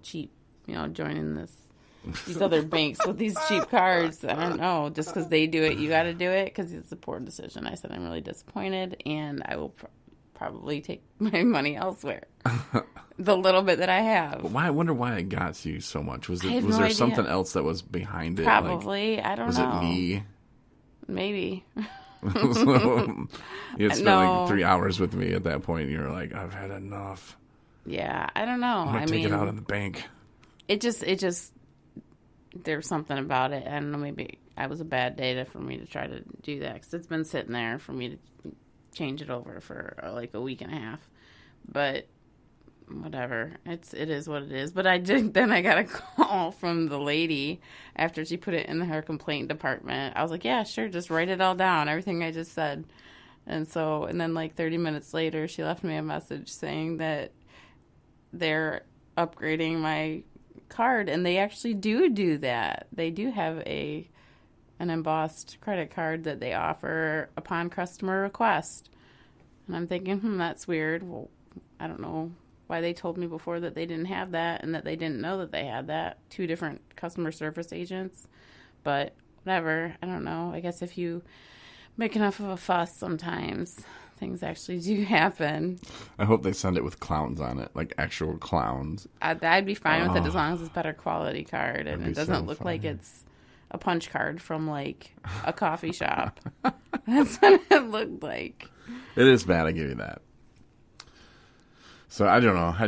cheap, joining these other banks with these cheap cards. I don't know. Just because they do it, you got to do it because it's a poor decision. I said I'm really disappointed, and I will probably take my money elsewhere. The little bit that I have. But I wonder why it got to you so much. Was there idea. something else that was behind it? Probably. I don't know. Was it me? Maybe. So, you had spent 3 hours with me at that point, and you're like, I've had enough. Yeah, I don't know. I'm going to take it out in the bank. It just, there's something about it. I don't know, maybe it was a bad day for me to try to do that, because it's been sitting there for me to change it over for like a week and a half. But whatever, it is what it is. But then I got a call from the lady after she put it in her complaint department. I was like, yeah, sure, just write it all down, everything I just said. And then like 30 minutes later, she left me a message saying that they're upgrading my card, and they actually do that. They do have an embossed credit card that they offer upon customer request. And I'm thinking, that's weird. Well, I don't know why they told me before that they didn't have that, and that they didn't know that they had that. 2 different customer service agents. But whatever, I don't know. I guess if you make enough of a fuss, sometimes things actually do happen. I hope they send it with clowns on it, like actual clowns. I'd be fine with it as long as it's better quality card and it doesn't look funny. like it's a punch card from like a coffee shop. That's what it looked like. It is bad, I give you that. So I don't know. I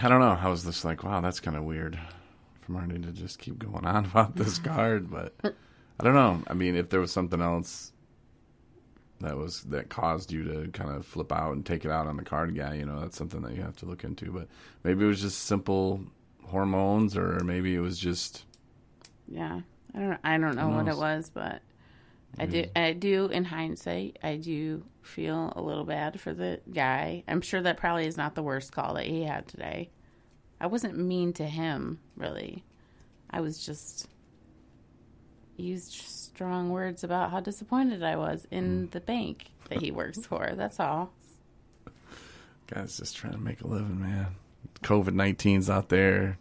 don't know. I was just like, wow, that's kind of weird for Marty to just keep going on about this card. But I don't know. I mean, if there was something else that caused you to kind of flip out and take it out on the card guy, that's something that you have to look into. But maybe it was just simple hormones, or maybe it was just... Yeah. I don't know what it was, but I do, in hindsight, I do feel a little bad for the guy. I'm sure that probably is not the worst call that he had today. I wasn't mean to him, really. I was just used strong words about how disappointed I was in the bank that he works for. That's all. Guy's just trying to make a living, man. COVID-19's out there.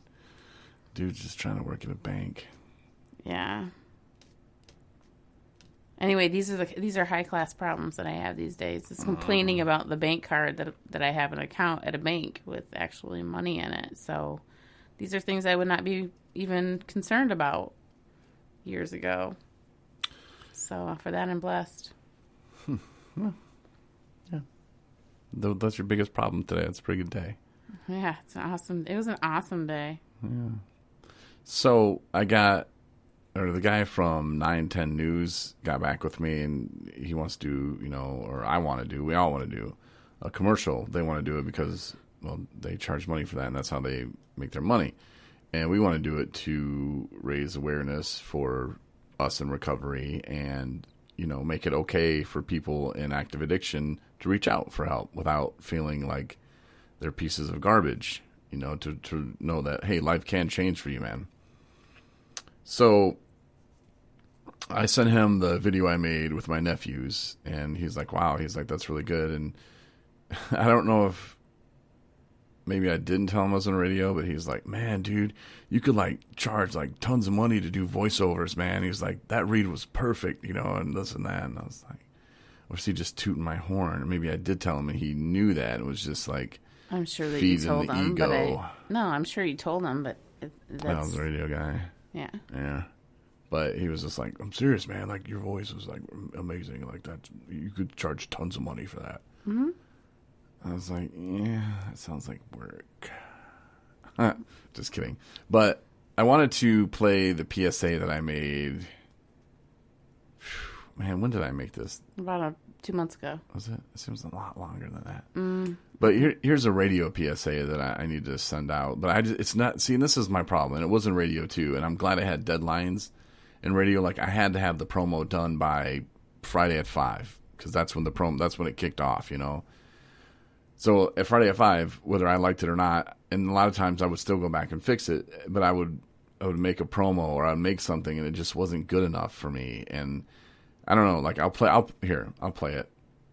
Dude's just trying to work at a bank. Yeah. Anyway, these are high class problems that I have these days. It's complaining about the bank card that I have an account at a bank with actually money in it. So these are things I would not be even concerned about years ago. So for that, I'm blessed. Well, yeah. That's your biggest problem today. It's a pretty good day. Yeah, it was an awesome day. Yeah. So the guy from 910 News got back with me, and he wants to do, or I want to do, we all want to do a commercial. They want to do it because, well, they charge money for that, and that's how they make their money. And we want to do it to raise awareness for us in recovery and, make it okay for people in active addiction to reach out for help without feeling like they're pieces of garbage, to know that, hey, life can change for you, man. So I sent him the video I made with my nephews, and he's like, wow, that's really good. And I don't know if maybe I didn't tell him I was on the radio, but he's like, man, dude, you could charge tons of money to do voiceovers, man. He was like, that read was perfect, and this and that. And I was like, was he just tooting my horn? Or maybe I did tell him and he knew that. It was just like, I'm sure that you told him, ego. No, I'm sure you told him, but I was a radio guy. Yeah. Yeah. But he was just like, I'm serious, man. Your voice was amazing. That. You could charge tons of money for that. Mm-hmm. I was like, yeah, that sounds like work. Just kidding. But I wanted to play the PSA that I made. Man, when did I make this? About 2 months ago. Was it? It seems a lot longer than that. Mm. But here's a radio PSA that I need to send out. But it's not. See, and this is my problem. And it was in radio too. And I'm glad I had deadlines in radio. I had to have the promo done by Friday at 5 because that's when it kicked off. So at Friday at 5, whether I liked it or not, and a lot of times I would still go back and fix it. But I would make a promo or I'd make something and it just wasn't good enough for me. And I don't know. I'll play it.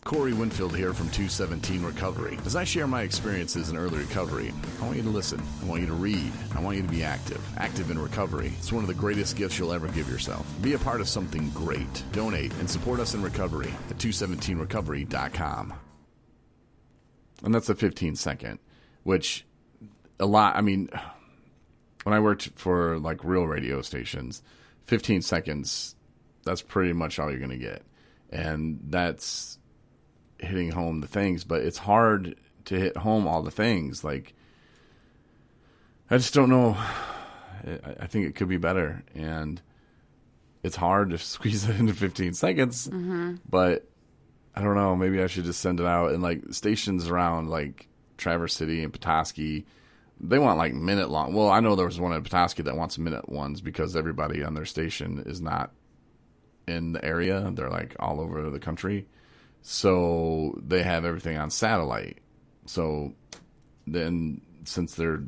Corey Winfield here from 217 Recovery. As I share my experiences in early recovery, I want you to listen. I want you to read. I want you to be active. Active in recovery. It's one of the greatest gifts you'll ever give yourself. Be a part of something great. Donate and support us in recovery at 217recovery.com. And that's a 15-second, which a lot, I mean, when I worked for like real radio stations, 15 seconds, that's pretty much all you're going to get. And that's hitting home the things, but it's hard to hit home all the things. Like, I just don't know. I think it could be better, and it's hard to squeeze it into 15 seconds, but I don't know. Maybe I should just send it out. And like stations around like Traverse City and Petoskey, they want like minute long. Well, I know there was one in Petoskey that wants minute ones because everybody on their station is not in the area. They're like all over the country. So they have everything on satellite. So then since they're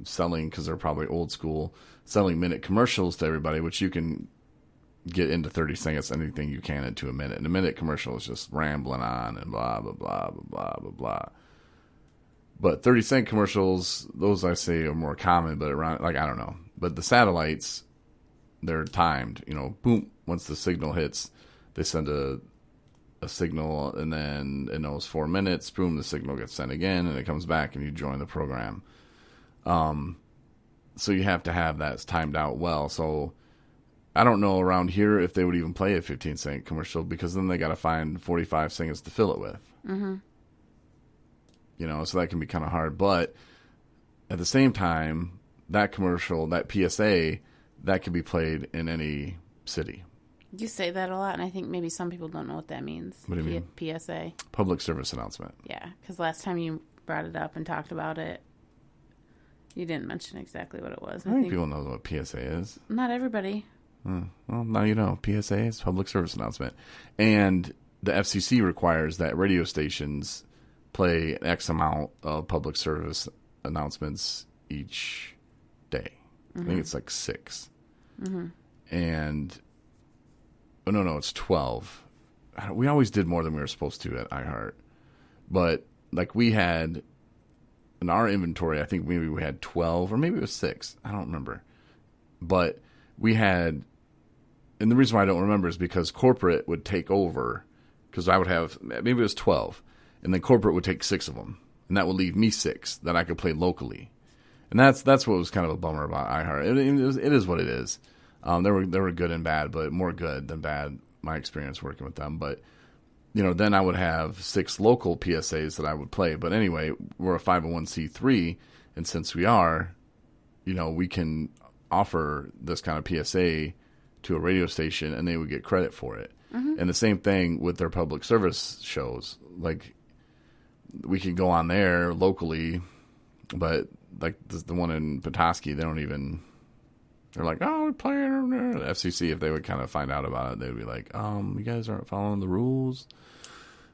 selling, because they're probably old school, selling minute commercials to everybody, which you can get into 30 seconds, anything you can into a minute. And a minute commercial is just rambling on and blah, blah, blah, blah, blah, blah, blah. But 30-second commercials, those I say are more common, but around, like, I don't know. But the satellites, they're timed. You know, boom, once the signal hits, they send a signal, and then it knows 4 minutes, boom, the signal gets sent again, and it comes back, and you join the program. So you have to have that timed out well. So I don't know around here if they would even play a 15-second commercial, because then they got to find 45 seconds to fill it with. Mm-hmm. You know, so that can be kind of hard. But at the same time, that commercial, that PSA, that could be played in any city. You say that a lot, and I think maybe some people don't know what that means. What do you mean? PSA. Public service announcement. Yeah, because last time you brought it up and talked about it, you didn't mention exactly what it was. I think people know what PSA is. Not everybody. Well, now you know. PSA is public service announcement. And the FCC requires that radio stations play X amount of public service announcements each day. I think it's like 6. And no, it's 12. We always did more than we were supposed to at iHeart. But like we had in our inventory, I think maybe we had 12 or maybe it was 6. I don't remember. But we had, and the reason why I don't remember is because corporate would take over, because I would have, maybe it was 12, and then corporate would take 6 of them, and that would leave me 6 that I could play locally. And that's what was kind of a bummer about iHeart. It is what it is. They were good and bad, but more good than bad, my experience working with them. But, you know, then I would have 6 local PSAs that I would play. But anyway, we're a 501c3, and since we are, you know, we can offer this kind of PSA to a radio station, and they would get credit for it. And the same thing with their public service shows. Like, we could go on there locally, but like the one in Petoskey, they don't even... They're like, oh, we're playing. The FCC, if they would kind of find out about it, they would be like, you guys aren't following the rules.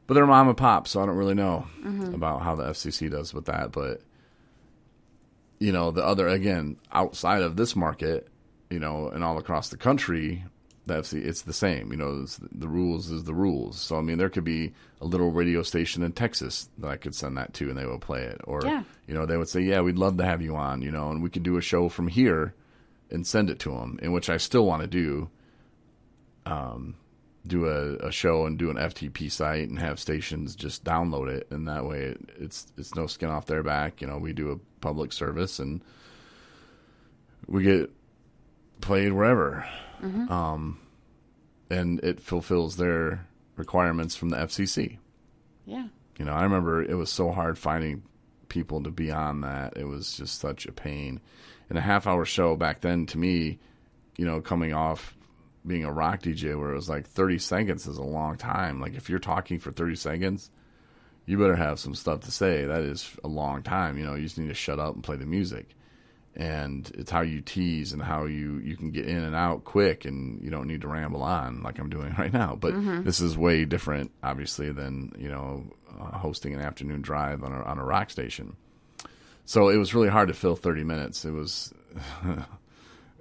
But they're mom and pop, so I don't really know about how the FCC does with that. But, you know, the other, again, outside of this market, you know, and all across the country, the FCC, it's the same. You know, the rules is the rules. So, I mean, there could be a little radio station in Texas that I could send that to, and they will play it. Or, you know, they would say, yeah, we'd love to have you on, you know, and we could do a show from here and send it to them, in which I still want to do a show and do an FTP site and have stations just download it, and that way it's no skin off their back. You know, we do a public service and we get played wherever, and it fulfills their requirements from the FCC. Yeah, you know, I remember it was so hard finding people to be on that. It was just such a pain. And a half-hour show back then, to me, you know, coming off being a rock DJ where it was like 30 seconds is a long time. Like, if you're talking for 30 seconds, you better have some stuff to say. That is a long time. You know, you just need to shut up and play the music. And it's how you tease and how you can get in and out quick, and you don't need to ramble on like I'm doing right now. But this is way different, obviously, than, you know, hosting an afternoon drive on a rock station. So it was really hard to fill 30 minutes. It was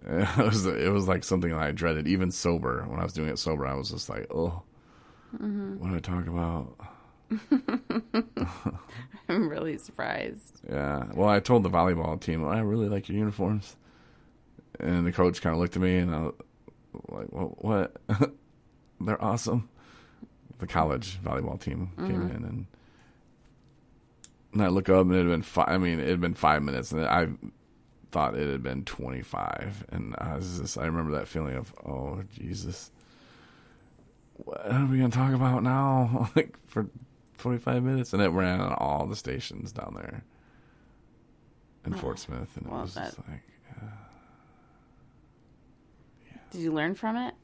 it was like something that I dreaded, even sober. When I was doing it sober, I was just like, oh, what do I talk about? I'm really surprised. Yeah. Well, I told the volleyball team, I really like your uniforms. And the coach kind of looked at me, and I was like, well, what? They're awesome. The college volleyball team came in, and I look up, and it had been 5 minutes, and I thought it had been 25. And I remember that feeling of, oh, Jesus. What are we going to talk about now? Like, for 45 minutes? And it ran on all the stations down there in Fort Smith. And it was just like, Did you learn from it?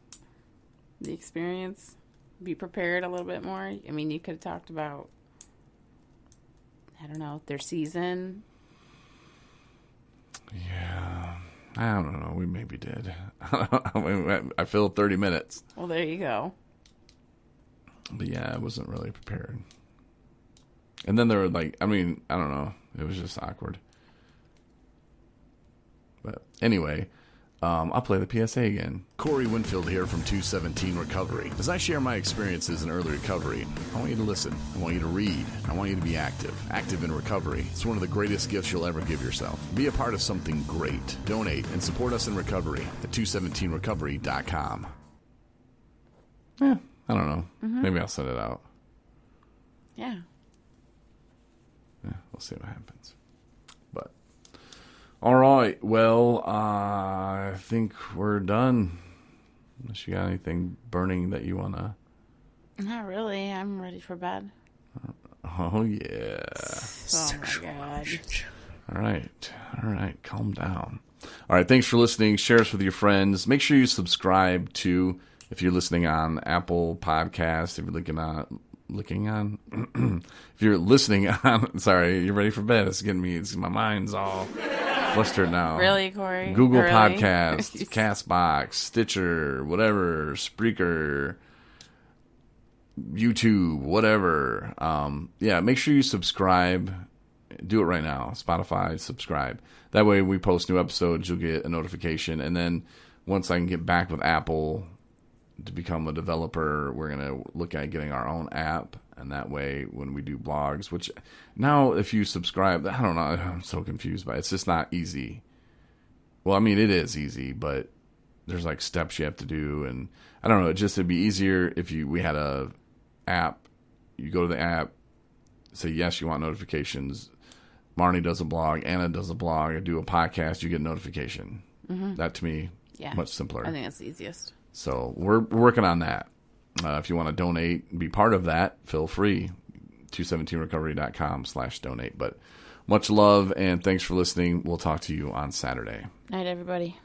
The experience? Be prepared a little bit more? I mean, you could have talked about, I don't know, their season. Yeah. I don't know. We maybe did. I filled 30 minutes. Well, there you go. But yeah, I wasn't really prepared. And then there were I don't know. It was just awkward. But anyway, I'll play the PSA again. Corey Winfield here from 217 Recovery. As I share my experiences in early recovery, I want you to listen. I want you to read. I want you to be active. Active in recovery. It's one of the greatest gifts you'll ever give yourself. Be a part of something great. Donate and support us in recovery at 217recovery.com. Yeah, I don't know. Maybe I'll send it out. Yeah. Yeah, we'll see what happens. But all right, well, I think we're done. Unless you got anything burning that you want to... Not really. I'm ready for bed. Oh, yeah. Oh, my God. All right, calm down. All right, thanks for listening. Share us with your friends. Make sure you subscribe to, if you're listening on Apple Podcasts, if you're if you're listening on, sorry, you're ready for bed. It's getting me, my mind's all... flustered now. Really, Corey? Google really? Podcasts, Castbox, Stitcher, whatever, Spreaker, YouTube, whatever. Yeah, make sure you subscribe. Do it right now. Spotify, subscribe. That way we post new episodes, you'll get a notification. And then once I can get back with Apple to become a developer, we're going to look at getting our own app. And that way, when we do blogs, which now if you subscribe, I don't know, I'm so confused by it. It's just not easy. Well, I mean, it is easy, but there's steps you have to do. And I don't know, it'd be easier if we had a app. You go to the app, say, yes, you want notifications. Marnie does a blog, Anna does a blog, I do a podcast, you get a notification. That to me, much simpler. I think that's the easiest. So we're working on that. If you want to donate and be part of that, feel free. 217recovery.com/donate. But much love and thanks for listening. We'll talk to you on Saturday. Night, everybody.